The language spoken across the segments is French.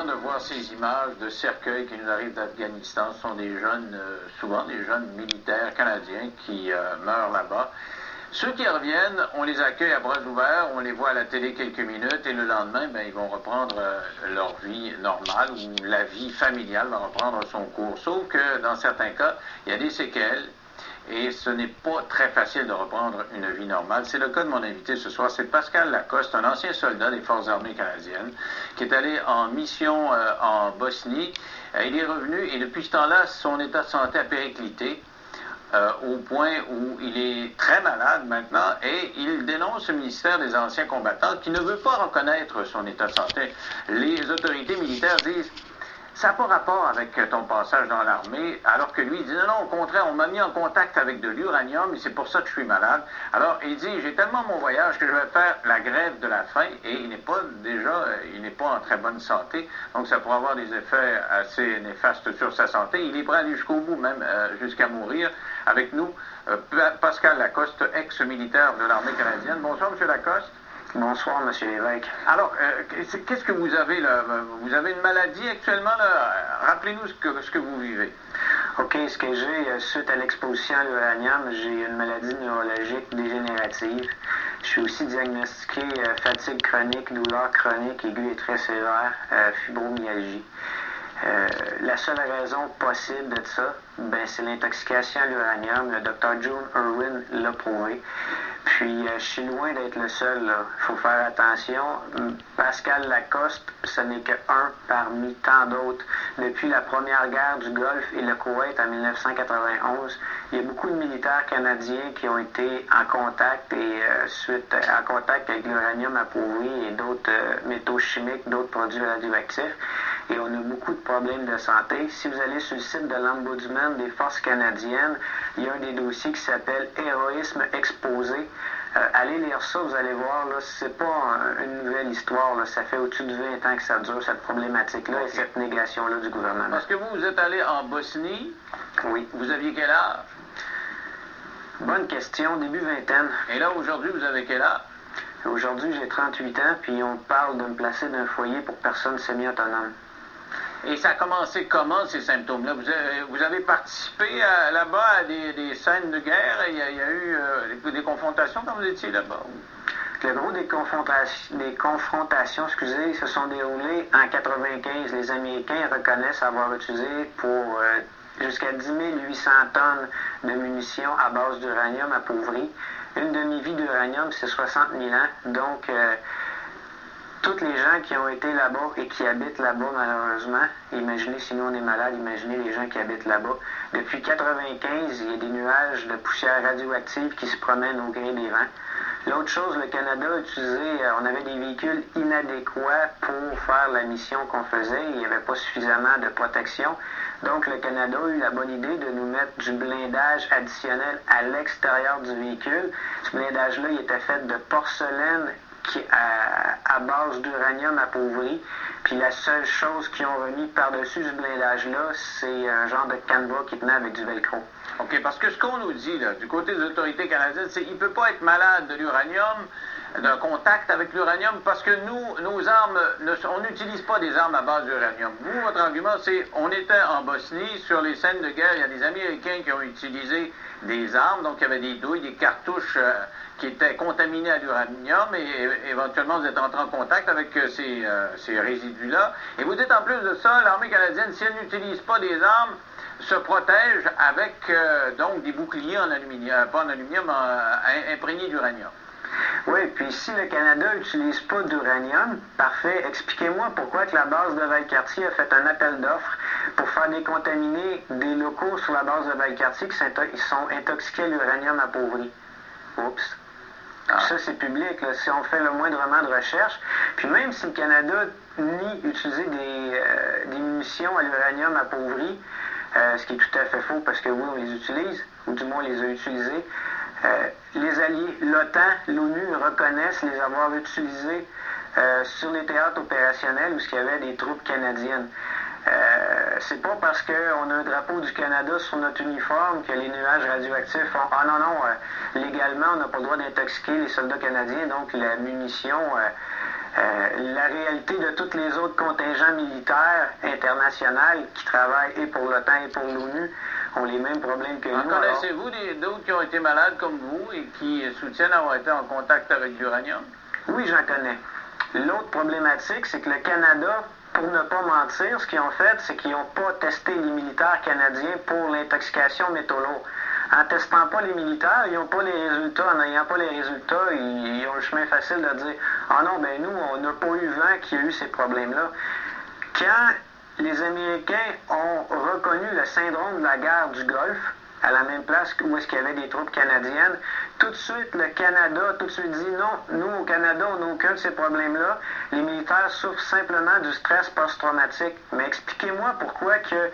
de voir ces images de cercueils qui nous arrivent d'Afghanistan. Ce sont des jeunes, souvent des jeunes militaires canadiens qui meurent là-bas. Ceux qui reviennent, on les accueille à bras ouverts, on les voit à la télé quelques minutes et le lendemain, ils vont reprendre leur vie normale ou la vie familiale va reprendre son cours. Sauf que dans certains cas, il y a des séquelles et ce n'est pas très facile de reprendre une vie normale. C'est le cas de mon invité ce soir, c'est Pascal Lacoste, un ancien soldat des Forces armées canadiennes qui est allé en mission en Bosnie. Il est revenu et depuis ce temps-là, son état de santé a périclité. Au point où il est très malade maintenant et il dénonce le ministère des Anciens combattants qui ne veut pas reconnaître son état de santé. Les autorités militaires disent ça n'a pas rapport avec ton passage dans l'armée, alors que lui il dit non, au contraire, on m'a mis en contact avec de l'uranium et c'est pour ça que je suis malade. Alors il dit j'ai tellement mon voyage que je vais faire la grève de la faim et il n'est pas en très bonne santé, donc ça pourrait avoir des effets assez néfastes sur sa santé. Il est prêt à aller jusqu'au bout, même jusqu'à mourir. Avec nous, Pascal Lacoste, ex-militaire de l'armée canadienne. Bonsoir, M. Lacoste. Bonsoir, M. Lévesque. Alors, qu'est-ce que vous avez là? Vous avez une maladie actuellement là? Rappelez-nous ce que vous vivez. OK, ce que j'ai, suite à l'exposition à l'uranium, j'ai une maladie neurologique dégénérative. Je suis aussi diagnostiqué fatigue chronique, douleur chronique aiguë et très sévère, fibromyalgie. La seule raison possible de ça, c'est l'intoxication à l'uranium. Le Dr. John Irwin l'a prouvé. Puis, je suis loin d'être le seul. Il faut faire attention. Pascal Lacoste, ce n'est qu'un parmi tant d'autres. Depuis la première guerre du Golfe et le Koweït en 1991, il y a beaucoup de militaires canadiens qui ont été en contact en contact avec l'uranium appauvri et d'autres métaux chimiques, d'autres produits radioactifs. Et on a beaucoup de problèmes de santé. Si vous allez sur le site de l'Ombudsman des Forces canadiennes, il y a un des dossiers qui s'appelle « Héroïsme exposé ». Allez lire ça, vous allez voir, là, c'est pas une nouvelle histoire. Là. Ça fait au-dessus de 20 ans que ça dure, cette problématique-là et cette négation-là du gouvernement. Parce que vous êtes allé en Bosnie. Oui. Vous aviez quel âge? Bonne question, début vingtaine. Et là, aujourd'hui, vous avez quel âge? Aujourd'hui, j'ai 38 ans, puis on parle de me placer d'un foyer pour personnes semi-autonomes. Et ça a commencé comment, ces symptômes-là? Vous avez participé là-bas à des scènes de guerre? Il y a eu des confrontations quand vous étiez là-bas? Le gros des confrontations, se sont déroulées en 1995. Les Américains reconnaissent avoir utilisé pour jusqu'à 10 800 tonnes de munitions à base d'uranium appauvri. Une demi-vie d'uranium, c'est 60 000 ans. Donc, toutes les gens qui ont été là-bas et qui habitent là-bas, malheureusement, imaginez si nous on est malade, imaginez les gens qui habitent là-bas. Depuis 1995, il y a des nuages de poussière radioactive qui se promènent au gré des vents. L'autre chose, le Canada a utilisé, on avait des véhicules inadéquats pour faire la mission qu'on faisait. Il n'y avait pas suffisamment de protection. Donc, le Canada a eu la bonne idée de nous mettre du blindage additionnel à l'extérieur du véhicule. Ce blindage-là, il était fait de porcelaine à base d'uranium appauvri. Puis la seule chose qu'ils ont remis par-dessus ce blindage-là, c'est un genre de canevas qui tenait avec du velcro. OK, parce que ce qu'on nous dit, là, du côté des autorités canadiennes, c'est qu'il ne peut pas être malade de l'uranium, d'un contact avec l'uranium, parce que nos armes, on n'utilise pas des armes à base d'uranium. Vous, votre argument, c'est on était en Bosnie, sur les scènes de guerre, il y a des Américains qui ont utilisé des armes, donc il y avait des douilles, des cartouches qui étaient contaminées à l'uranium, et éventuellement vous êtes entré en contact avec ces résidus-là. Et vous dites en plus de ça, l'armée canadienne, si elle n'utilise pas des armes, se protège avec donc des boucliers en aluminium, pas en aluminium, imprégnés d'uranium. Oui, puis si le Canada n'utilise pas d'uranium, parfait, expliquez-moi pourquoi que la base de Valcartier a fait un appel d'offres pour faire décontaminer des locaux sur la base de Valcartier qui sont intoxiqués à l'uranium appauvri. Oups. Ça, c'est public, là, si on fait le moindrement de recherche. Puis même si le Canada nie utiliser des munitions à l'uranium appauvri, ce qui est tout à fait faux parce que oui, on les utilise, ou du moins on les a utilisés. Les alliés, l'OTAN, l'ONU reconnaissent les avoir utilisés sur les théâtres opérationnels où il y avait des troupes canadiennes. C'est pas parce qu'on a un drapeau du Canada sur notre uniforme que les nuages radioactifs font « Ah non, non, légalement, on n'a pas le droit d'intoxiquer les soldats canadiens, donc la munition La réalité de tous les autres contingents militaires internationaux qui travaillent et pour l'OTAN et pour l'ONU ont les mêmes problèmes que nous. Connaissez-vous d'autres qui ont été malades comme vous et qui soutiennent avoir été en contact avec l'uranium? Oui, j'en connais. L'autre problématique, c'est que le Canada, pour ne pas mentir, ce qu'ils ont fait, c'est qu'ils n'ont pas testé les militaires canadiens pour l'intoxication métaux lourds. En testant pas les militaires, ils n'ont pas les résultats. En n'ayant pas les résultats, ils ont le chemin facile de dire « Ah non, ben nous, on n'a pas eu vent qu'il y a eu ces problèmes-là. » Quand les Américains ont reconnu le syndrome de la guerre du Golfe, à la même place où est-ce qu'il y avait des troupes canadiennes, tout de suite, le Canada a tout de suite dit non, nous, au Canada, on n'a aucun de ces problèmes-là. Les militaires souffrent simplement du stress post-traumatique. Mais expliquez-moi pourquoi que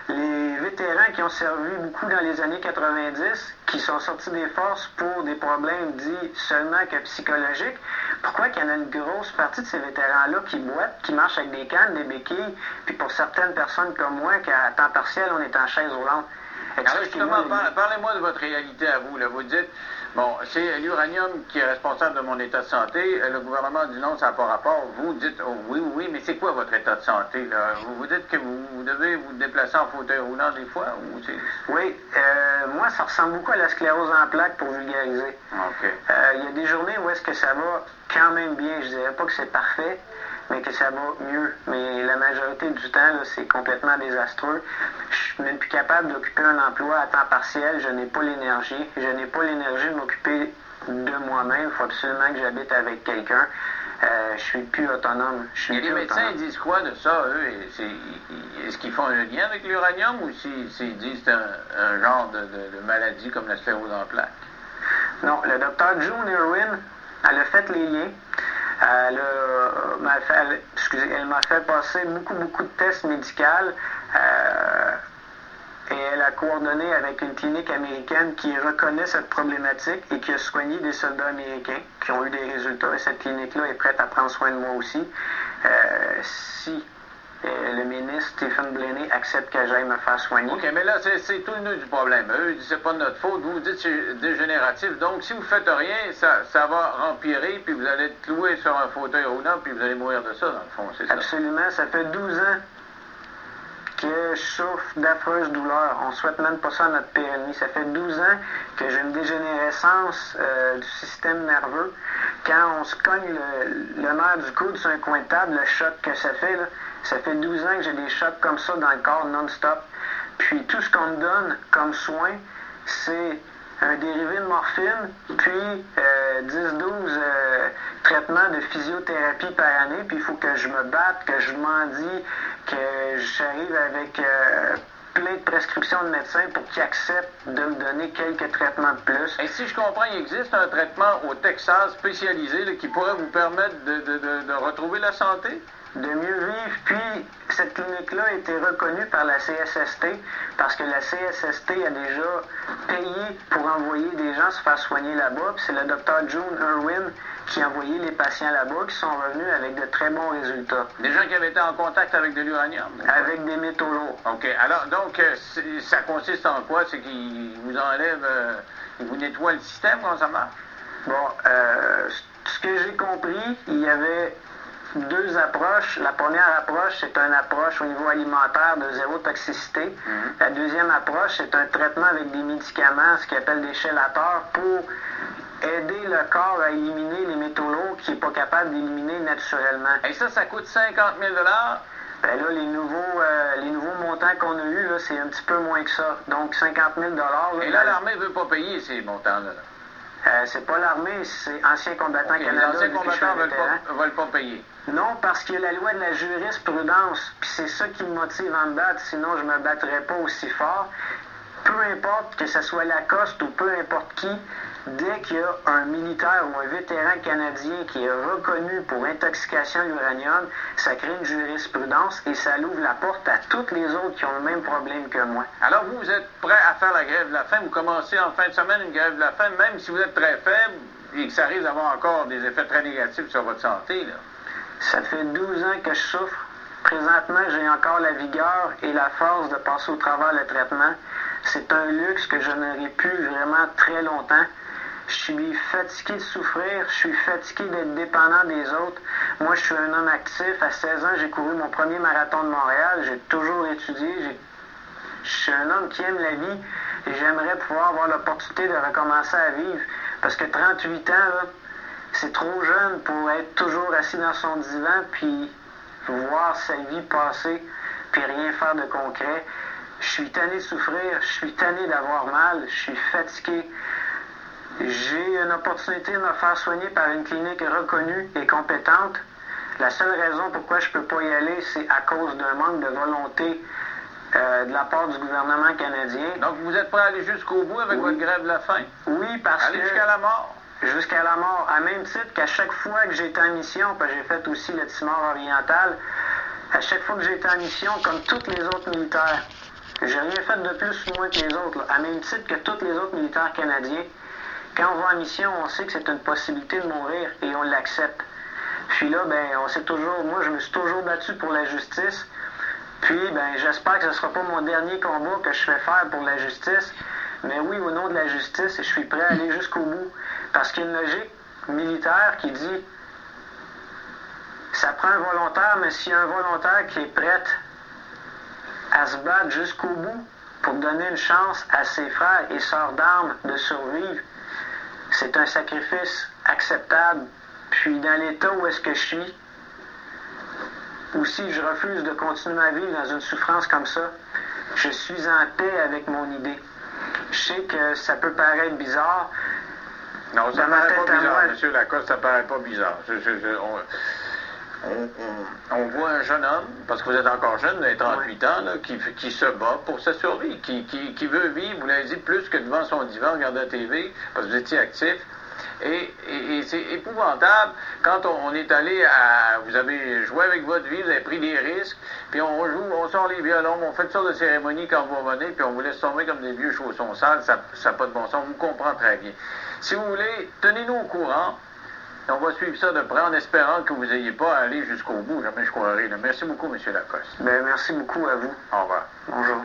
les vétérans qui ont servi beaucoup dans les années 90, qui sont sortis des forces pour des problèmes dits seulement que psychologiques, pourquoi qu'il y en a une grosse partie de ces vétérans-là qui boitent, qui marchent avec des cannes, des béquilles, puis pour certaines personnes comme moi, qu'à temps partiel, on est en chaise roulante. Alors justement, parlez-moi de votre réalité à vous. Là. Vous dites, bon, c'est l'uranium qui est responsable de mon état de santé. Le gouvernement dit non, ça n'a pas rapport. Vous dites, oh, oui, mais c'est quoi votre état de santé? Là? Vous dites que vous devez vous déplacer en fauteuil roulant des fois? Ou oui, moi, ça ressemble beaucoup à la sclérose en plaques pour vulgariser. OK. Il y a des journées où est-ce que ça va quand même bien. Je dirais pas que c'est parfait, mais que ça va mieux. Mais la majorité du temps, là, c'est complètement désastreux. Je suis même plus capable d'occuper un emploi à temps partiel. Je n'ai pas l'énergie. Je n'ai pas l'énergie de m'occuper de moi-même. Il faut absolument que j'habite avec quelqu'un. Je suis plus autonome. Et les médecins disent quoi de ça, eux? Est-ce qu'ils font un lien avec l'uranium ou s'ils disent que c'est un genre de maladie comme la sclérose en plaques? Non, le docteur June Irwin, elle a fait les liens. Elle m'a fait passer beaucoup de tests médicaux et elle a coordonné avec une clinique américaine qui reconnaît cette problématique et qui a soigné des soldats américains qui ont eu des résultats. Et cette clinique-là est prête à prendre soin de moi aussi si le ministre Stephen Blaney accepte que j'aille me faire soigner. OK, mais là, c'est tout le nœud du problème. Eux, ils disent c'est pas de notre faute. Vous dites c'est dégénératif. Donc, si vous faites rien, ça va empirer, puis vous allez être cloué sur un fauteuil roulant, puis vous allez mourir de ça, dans le fond, c'est ça? Absolument. Ça fait 12 ans que je souffre d'affreuses douleurs. On ne souhaite même pas ça à notre pire ennemi. Ça fait 12 ans que j'ai une dégénérescence du système nerveux. Quand on se cogne le nerf du coude sur un coin de table, le choc que ça fait, là, ça fait 12 ans que j'ai des chocs comme ça dans le corps non-stop. Puis tout ce qu'on me donne comme soin, c'est un dérivé de morphine, puis 10-12 traitements de physiothérapie par année. Puis il faut que je me batte, que je mendie, que j'arrive avec plein de prescriptions de médecins pour qu'ils acceptent de me donner quelques traitements de plus. Et si je comprends, il existe un traitement au Texas spécialisé là, qui pourrait vous permettre de retrouver la santé? De mieux vivre. Puis, cette clinique-là a été reconnue par la CSST parce que la CSST a déjà payé pour envoyer des gens se faire soigner là-bas. Puis c'est le docteur June Irwin qui a envoyé les patients là-bas qui sont revenus avec de très bons résultats. Des gens qui avaient été en contact avec de l'uranium? Avec des métaux lourds. OK. Alors, donc, ça consiste en quoi? C'est qu'ils vous enlèvent, ils vous nettoient le système? Comment ça marche? Bon, ce que j'ai compris, il y avait deux approches. La première approche, c'est une approche au niveau alimentaire de zéro toxicité. La deuxième approche, c'est un traitement avec des médicaments, ce qu'ils appellent des chélateurs, pour aider le corps à éliminer les métaux lourds qu'il n'est pas capable d'éliminer naturellement. Et ça coûte 50 000 $? Ben là, les nouveaux montants qu'on a eus, là, c'est un petit peu moins que ça. Donc, 50 000 $. Et là, l'armée ne veut pas payer ces montants-là. C'est pas l'armée, c'est anciens combattants canadiens. Les anciens combattants ne veulent pas payer. Non, parce qu'il y a la loi de la jurisprudence, puis c'est ça qui me motive à me battre, sinon je ne me battrais pas aussi fort. Peu importe que ce soit Lacoste ou peu importe qui, dès qu'il y a un militaire ou un vétéran canadien qui est reconnu pour intoxication à l'uranium, ça crée une jurisprudence et ça ouvre la porte à toutes les autres qui ont le même problème que moi. Alors vous êtes prêt à faire la grève de la faim, vous commencez en fin de semaine une grève de la faim, même si vous êtes très faible et que ça risque d'avoir encore des effets très négatifs sur votre santé, là. Ça fait 12 ans que je souffre. Présentement, j'ai encore la vigueur et la force de passer au travers le traitement. C'est un luxe que je n'aurai plus vraiment très longtemps. Je suis fatigué de souffrir, je suis fatigué d'être dépendant des autres. Moi, je suis un homme actif. À 16 ans, j'ai couru mon premier marathon de Montréal. J'ai toujours étudié. Je suis un homme qui aime la vie et j'aimerais pouvoir avoir l'opportunité de recommencer à vivre. Parce que 38 ans, là, c'est trop jeune pour être toujours assis dans son divan puis voir sa vie passer puis rien faire de concret. Je suis tanné de souffrir, je suis tanné d'avoir mal, je suis fatigué. J'ai une opportunité de me faire soigner par une clinique reconnue et compétente. La seule raison pourquoi je ne peux pas y aller, c'est à cause d'un manque de volonté de la part du gouvernement canadien. Donc, vous êtes prêt à aller jusqu'au bout avec votre grève de la faim? Oui, parce aller que... jusqu'à la mort? Jusqu'à la mort. À même titre qu'à chaque fois que j'ai été en mission, parce que j'ai fait aussi le Timor oriental, à chaque fois que j'ai été en mission, comme tous les autres militaires, j'ai rien fait de plus ou moins que les autres, là. À même titre que tous les autres militaires canadiens, quand on va en mission, on sait que c'est une possibilité de mourir et on l'accepte. Puis là, moi je me suis toujours battu pour la justice. Puis, j'espère que ce ne sera pas mon dernier combat que je vais faire pour la justice. Mais oui, au nom de la justice, je suis prêt à aller jusqu'au bout. Parce qu'il y a une logique militaire qui dit ça prend un volontaire, mais s'il y a un volontaire qui est prêt à se battre jusqu'au bout pour donner une chance à ses frères et sœurs d'armes de survivre, c'est un sacrifice acceptable. Puis dans l'état où est-ce que je suis, ou si je refuse de continuer à vivre dans une souffrance comme ça, je suis en paix avec mon idée. Je sais que ça peut paraître bizarre. Non, ça ne paraît pas bizarre, M. Lacoste, ça ne paraît pas bizarre. On voit un jeune homme, parce que vous êtes encore jeune, vous avez 38 ans, là, qui se bat pour sa survie, qui veut vivre, vous l'avez dit, plus que devant son divan, regarder la TV, parce que vous étiez actif. Et c'est épouvantable quand on est allé à... Vous avez joué avec votre vie, vous avez pris des risques, puis on joue, on sort les violons, on fait toutes sortes de cérémonies quand vous revenez, puis on vous laisse tomber comme des vieux chaussons sales, ça n'a pas de bon sens, on vous comprend très bien. Si vous voulez, tenez-nous au courant, et on va suivre ça de près en espérant que vous n'ayez pas à aller jusqu'au bout, jamais je croirais. Merci beaucoup, M. Lacoste. Merci beaucoup à vous. Au revoir. Bonjour.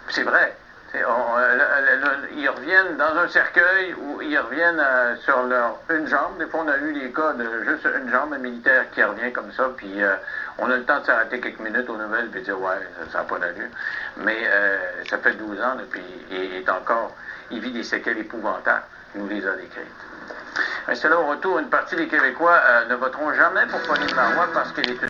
C'est vrai. Ils reviennent dans un cercueil où ils reviennent sur une jambe. Des fois, on a eu des cas de juste une jambe, un militaire qui revient comme ça, puis on a le temps de s'arrêter quelques minutes aux nouvelles et de dire « ouais, ça n'a pas d'allure ». Mais ça fait 12 ans, là, puis il vit des séquelles épouvantables. Il nous les a décrites. Mais c'est là, au retour, une partie des Québécois ne voteront jamais pour Pauline Marois parce qu'elle est une